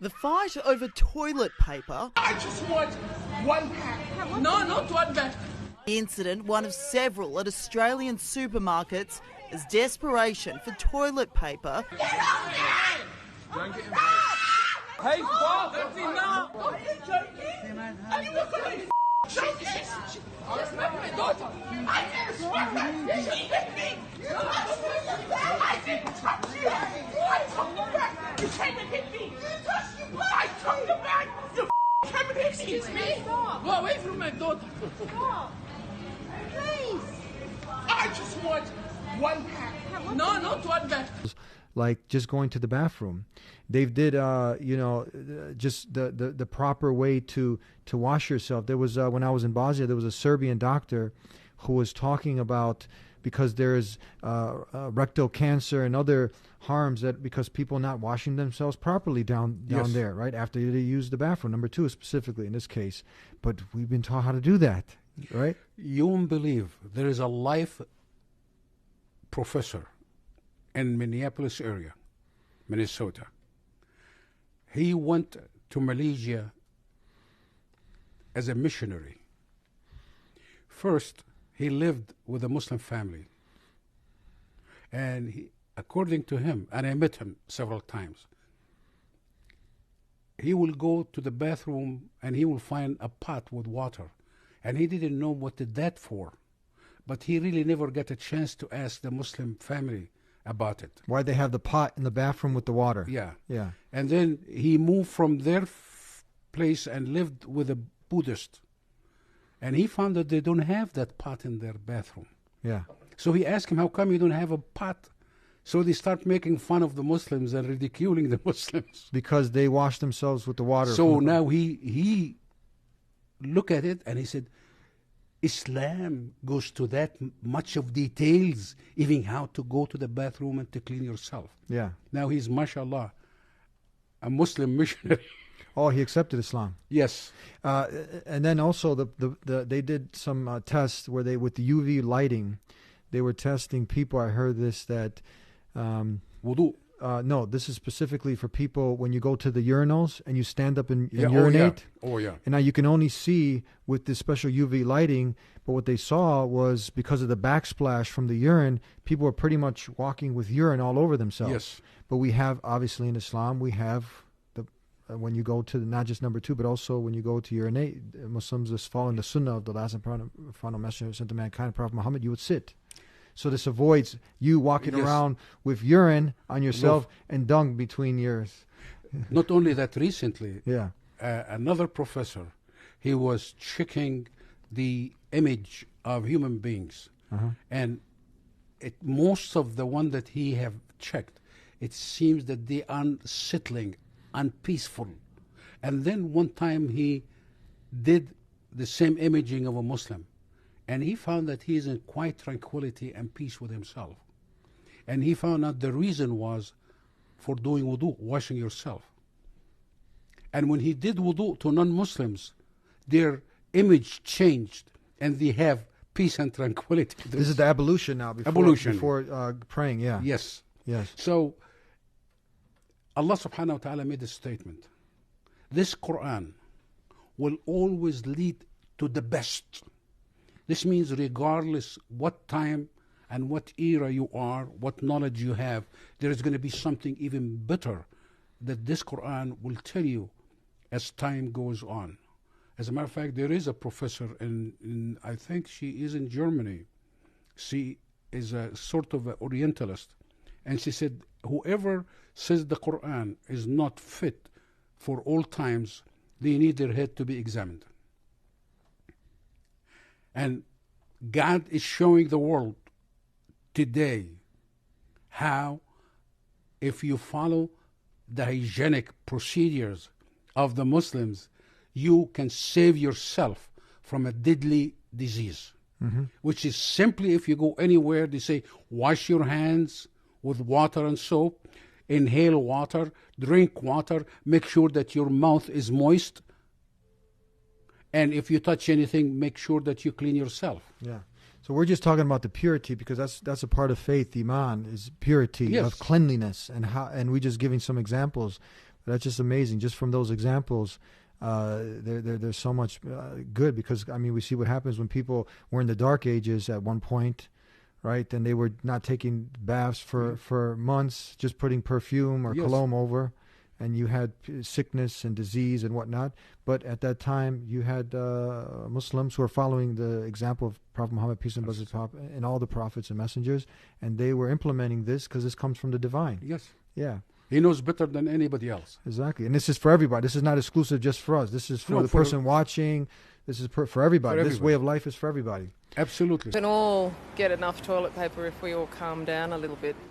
The fight over toilet paper. I just want one pack. No, not one pack. The incident, one of several at Australian supermarkets, as desperation for toilet paper. Get out there! Don't get involved. Hey, Bob, that's enough. Are you joking? Are you not going to joking? Just met my daughter. I didn't swear her. She hit me. I didn't touch you. I took the bag. You came and hit me. You touched the bag. I took the bag. You came and hit me. Excuse me. Go away from my daughter. Stop. Please. I just want one pack. No, not one pack. Like just going to the bathroom. They did, just the proper way to wash yourself. There was, when I was in Bosnia, there was a Serbian doctor who was talking about, because there is rectal cancer and other harms that because people not washing themselves properly down Yes. there, right, after they use the bathroom. Number 2 specifically in this case. But we've been taught how to do that, right? You won't believe there is a life professor in Minneapolis area, Minnesota. He went to Malaysia as a missionary. First, he lived with a Muslim family. And he, according to him, and I met him several times, he will go to the bathroom and he will find a pot with water. And he didn't know what did that for. But he really never got a chance to ask the Muslim family about it. Why they have the pot in the bathroom with the water. Yeah. Yeah. And then he moved from their place and lived with a Buddhist. And he found that they don't have that pot in their bathroom. Yeah. So he asked him, how come you don't have a pot? So they start making fun of the Muslims and ridiculing the Muslims. Because they wash themselves with the water. So now he looked at it and he said, Islam goes to that much of details, even how to go to the bathroom and to clean yourself. Yeah. Now he's, mashallah, a Muslim missionary. Oh, he accepted Islam. Yes. And then also they did some tests where they, with the UV lighting, they were testing people. I heard this that Wudu. No, this is specifically for people when you go to the urinals and you stand up and Yeah, urinate. Oh, yeah. And now you can only see with this special UV lighting, but what they saw was because of the backsplash from the urine, people were pretty much walking with urine all over themselves. Yes. But we have, obviously in Islam, we have the when you go to not just number 2, but also when you go to urinate, Muslims is following the sunnah of the last and final messenger sent to mankind, Prophet Muhammad, you would sit. So this avoids you walking Yes. around with urine on yourself and dung between yours. Not only that, recently, Yeah. another professor, he was checking the image of human beings. And most of the one that he have checked, it seems that they are unsettling, unpeaceful. And then one time he did the same imaging of a Muslim. And he found that he is in quiet tranquility and peace with himself. And he found out the reason was for doing wudu, washing yourself. And when he did wudu to non-Muslims, their image changed and they have peace and tranquility. This is the ablution now. Before praying, yeah. Yes. Yes. So Allah subhanahu wa ta'ala made a statement. This Quran will always lead to the best. This means regardless what time and what era you are, what knowledge you have, there is going to be something even better that this Quran will tell you as time goes on. As a matter of fact, there is a professor in I think she is in Germany. She is a sort of an Orientalist. And she said, whoever says the Quran is not fit for all times, they need their head to be examined. And God is showing the world today how, if you follow the hygienic procedures of the Muslims, you can save yourself from a deadly disease. Which is simply, if you go anywhere, they say, wash your hands with water and soap, inhale water, drink water, make sure that your mouth is moist. And if you touch anything, make sure that you clean yourself. Yeah. So we're just talking about the purity because that's a part of faith. Iman is purity Yes. of cleanliness, and we're just giving some examples. That's just amazing. Just from those examples, there's so much good, because I mean, we see what happens when people were in the Dark Ages at one point, right? And they were not taking baths for months, just putting perfume or cologne over, and you had sickness and disease and whatnot. But at that time, you had Muslims who were following the example of Prophet Muhammad, peace and blessings upon him, and all the prophets and messengers, and they were implementing this because this comes from the divine. Yes. Yeah. He knows better than anybody else. Exactly. And this is for everybody. This is not exclusive just for us. This is for the person watching. This is for everybody. This way of life is for everybody. Absolutely. We can all get enough toilet paper if we all calm down a little bit.